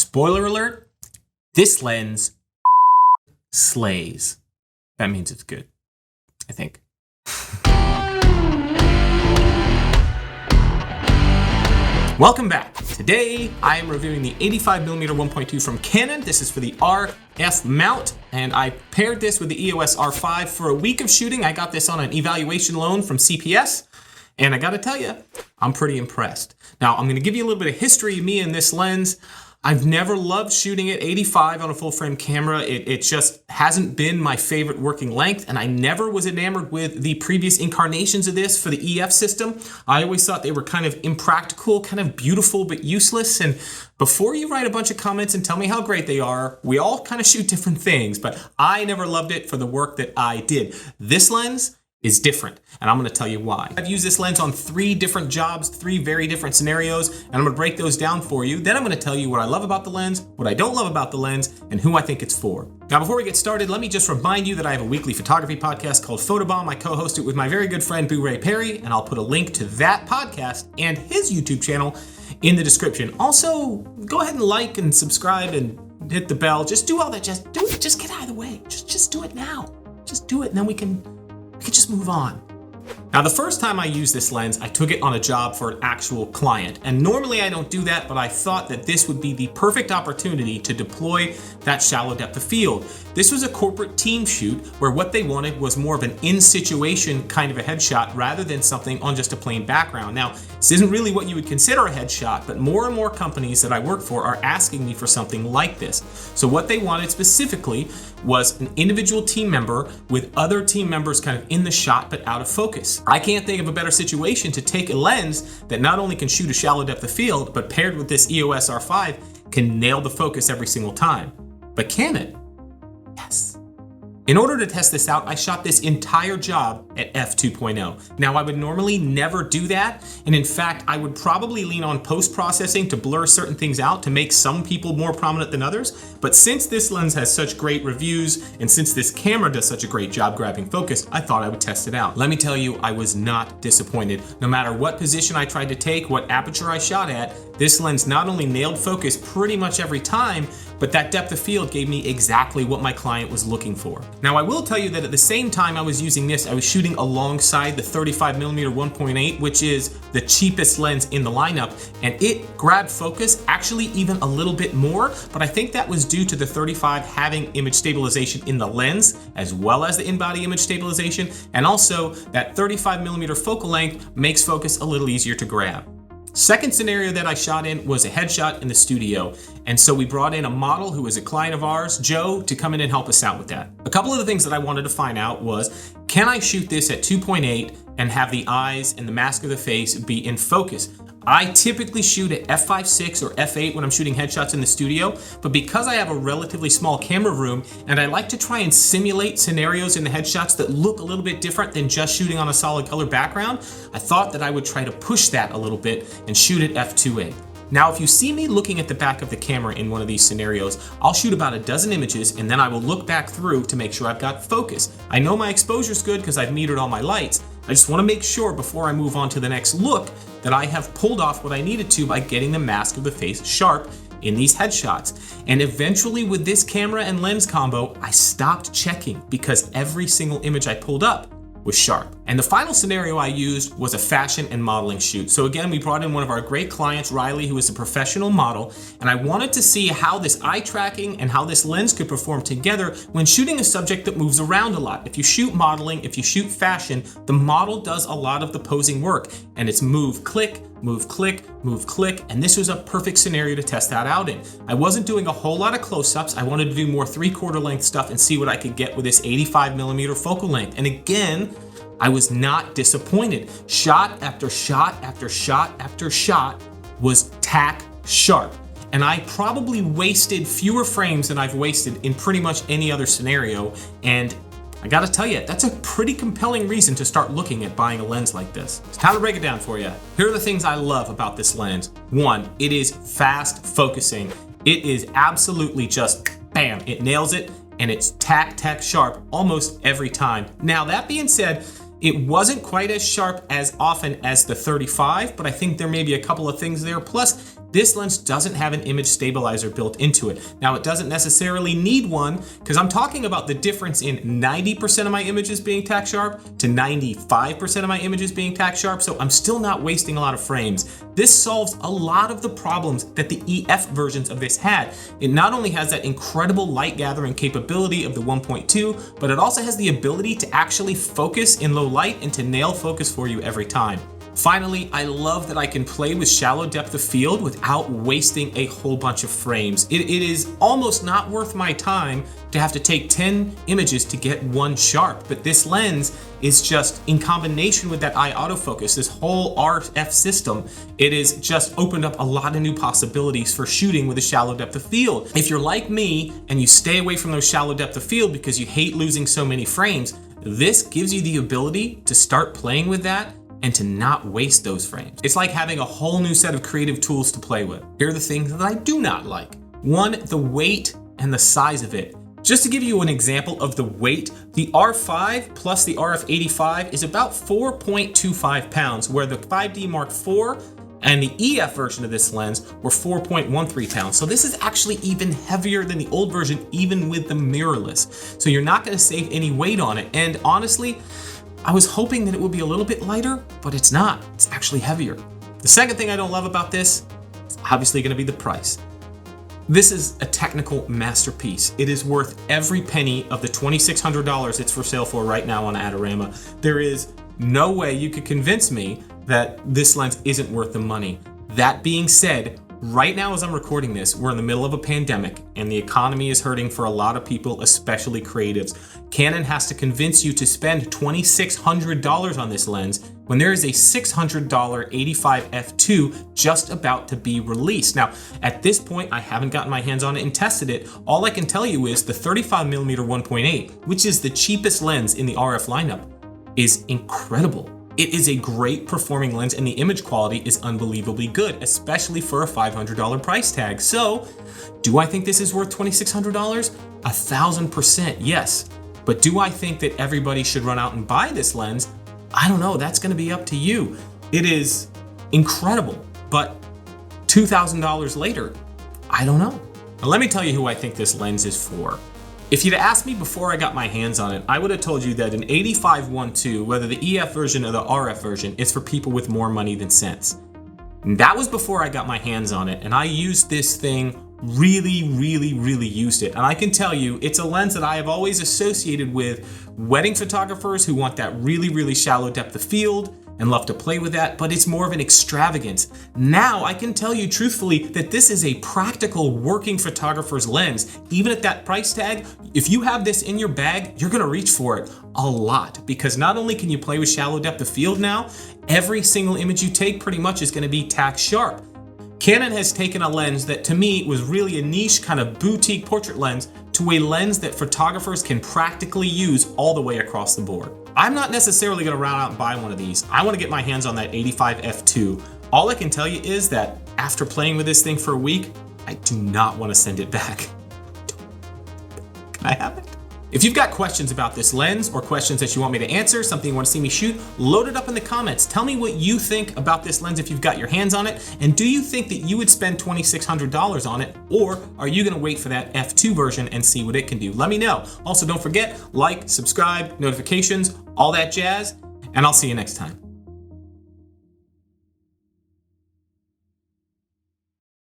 Spoiler alert, this lens slays. That means it's good, I think. Welcome back. Today, I am reviewing the 85mm 1.2 from Canon. This is for the RF mount, and I paired this with the EOS R5 for a week of shooting. I got this on an evaluation loan from CPS, and I gotta tell you, I'm pretty impressed. Now, I'm gonna give you a little bit of history of me and this lens. I've never loved shooting at 85 on a full frame camera. It just hasn't been my favorite working length, and I never was enamored with the previous incarnations of this for the EF system. I always thought they were kind of impractical, kind of beautiful, but useless. And before you write a bunch of comments and tell me how great they are, we all kind of shoot different things, but I never loved it for the work that I did. This lens is different, and I'm going to tell you why. I've used this lens on 3 different jobs, 3 very different scenarios, and I'm going to break those down for you. Then I'm going to tell you what I love about the lens, what I don't love about the lens, and who I think it's for. Now, before we get started, let me just remind you that I have a weekly photography podcast called Photobomb. I co-host it with my very good friend Booray Perry, and I'll put a link to that podcast and his YouTube channel in the description. Also, go ahead and like and subscribe and hit the bell. Just do all that. Just do it. Just get out of the way. Just do it now. Just do it, and then we can just move on. Now, the first time I used this lens, I took it on a job for an actual client. And normally I don't do that, but I thought that this would be the perfect opportunity to deploy that shallow depth of field. This was a corporate team shoot where what they wanted was more of an in-situation kind of a headshot rather than something on just a plain background. Now, this isn't really what you would consider a headshot, but more and more companies that I work for are asking me for something like this. So what they wanted specifically was an individual team member with other team members kind of in the shot but out of focus. I can't think of a better situation to take a lens that not only can shoot a shallow depth of field, but paired with this EOS R5 can nail the focus every single time. But can it? Yes. In order to test this out, I shot this entire job at f2.0. Now, I would normally never do that, and in fact, I would probably lean on post-processing to blur certain things out to make some people more prominent than others, but since this lens has such great reviews, and since this camera does such a great job grabbing focus, I thought I would test it out. Let me tell you, I was not disappointed. No matter what position I tried to take, what aperture I shot at, this lens not only nailed focus pretty much every time, but that depth of field gave me exactly what my client was looking for. Now, I will tell you that at the same time I was using this, I was shooting alongside the 35mm 1.8, which is the cheapest lens in the lineup, and it grabbed focus actually even a little bit more, but I think that was due to the 35 having image stabilization in the lens, as well as the in-body image stabilization, and also that 35mm focal length makes focus a little easier to grab. Second scenario that I shot in was a headshot in the studio, and so we brought in a model who is a client of ours, Joe, to come in and help us out with that. A couple of the things that I wanted to find out was, can I shoot this at 2.8 and have the eyes and the mask of the face be in focus? I typically shoot at f5.6 or f8 when I'm shooting headshots in the studio, but because I have a relatively small camera room and I like to try and simulate scenarios in the headshots that look a little bit different than just shooting on a solid color background, I thought that I would try to push that a little bit and shoot at f2.8. Now, if you see me looking at the back of the camera in one of these scenarios, I'll shoot about a dozen images and then I will look back through to make sure I've got focus. I know my exposure's good because I've metered all my lights. I just want to make sure before I move on to the next look that I have pulled off what I needed to by getting the mask of the face sharp in these headshots. And eventually with this camera and lens combo, I stopped checking because every single image I pulled up was sharp. And the final scenario I used was a fashion and modeling shoot. So again, we brought in one of our great clients, Riley, who is a professional model, and I wanted to see how this eye tracking and how this lens could perform together when shooting a subject that moves around a lot. If you shoot modeling, if you shoot fashion, the model does a lot of the posing work, and it's move, click, move, click, move, click, and this was a perfect scenario to test that out in. I wasn't doing a whole lot of close-ups. I wanted to do more 3/4 length stuff and see what I could get with this 85mm focal length. And again, I was not disappointed. Shot after shot after shot after shot was tack sharp. And I probably wasted fewer frames than I've wasted in pretty much any other scenario. And I gotta tell you, that's a pretty compelling reason to start looking at buying a lens like this. It's time to break it down for you. Here are the things I love about this lens. 1, it is fast focusing. It is absolutely just bam, it nails it, and it's tack sharp almost every time. Now, that being said, it wasn't quite as sharp as often as the 35, but I think there may be a couple of things there. Plus, this lens doesn't have an image stabilizer built into it. Now, it doesn't necessarily need one, because I'm talking about the difference in 90% of my images being tack sharp to 95% of my images being tack sharp, so I'm still not wasting a lot of frames. This solves a lot of the problems that the EF versions of this had. It not only has that incredible light gathering capability of the 1.2, but it also has the ability to actually focus in low light and to nail focus for you every time. Finally, I love that I can play with shallow depth of field without wasting a whole bunch of frames. It is almost not worth my time to have to take 10 images to get one sharp, but this lens is just, in combination with that eye autofocus, this whole RF system, it has just opened up a lot of new possibilities for shooting with a shallow depth of field. If you're like me and you stay away from those shallow depth of field because you hate losing so many frames, this gives you the ability to start playing with that and to not waste those frames. It's like having a whole new set of creative tools to play with. Here are the things that I do not like. One, the weight and the size of it. Just to give you an example of the weight, the R5 plus the RF85 is about 4.25 pounds, where the 5D Mark IV and the EF version of this lens were 4.13 pounds. So this is actually even heavier than the old version, even with the mirrorless. So you're not gonna save any weight on it. And honestly, I was hoping that it would be a little bit lighter, but it's not. It's actually heavier. The second thing I don't love about this is obviously going to be the price. This is a technical masterpiece. It is worth every penny of the $2,600 it's for sale for right now on Adorama. There is no way you could convince me that this lens isn't worth the money. That being said, right now as I'm recording this, we're in the middle of a pandemic and the economy is hurting for a lot of people, especially creatives. Canon has to convince you to spend $2,600 on this lens when there is a $600 85 f2 just about to be released. Now, at this point, I haven't gotten my hands on it and tested it. All I can tell you is the 35mm 1.8, which is the cheapest lens in the RF lineup, is incredible. It is a great performing lens and the image quality is unbelievably good, especially for a $500 price tag. So, do I think this is worth $2,600? 1,000% yes. But do I think that everybody should run out and buy this lens? I don't know, that's gonna be up to you. It is incredible, but $2,000 later, I don't know. Now let me tell you who I think this lens is for. If you'd asked me before I got my hands on it, I would have told you that an 85 1.2, whether the EF version or the RF version, is for people with more money than sense. And that was before I got my hands on it, and I used this thing really used it. And I can tell you, it's a lens that I have always associated with wedding photographers who want that really shallow depth of field and love to play with that, but it's more of an extravagance. Now I can tell you truthfully that this is a practical working photographer's lens. Even at that price tag, if you have this in your bag, you're gonna reach for it a lot, because not only can you play with shallow depth of field now, every single image you take pretty much is gonna be tack sharp. Canon has taken a lens that to me was really a niche kind of boutique portrait lens to a lens that photographers can practically use all the way across the board. I'm not necessarily gonna run out and buy one of these. I wanna get my hands on that 85 f2. All I can tell you is that after playing with this thing for a week, I do not wanna send it back. Can I have it? If you've got questions about this lens or questions that you want me to answer, something you want to see me shoot, load it up in the comments. Tell me what you think about this lens if you've got your hands on it, and do you think that you would spend $2,600 on it, or are you gonna wait for that f2 version and see what it can do? Let me know. Also, don't forget, like, subscribe, notifications, all that jazz, and I'll see you next time.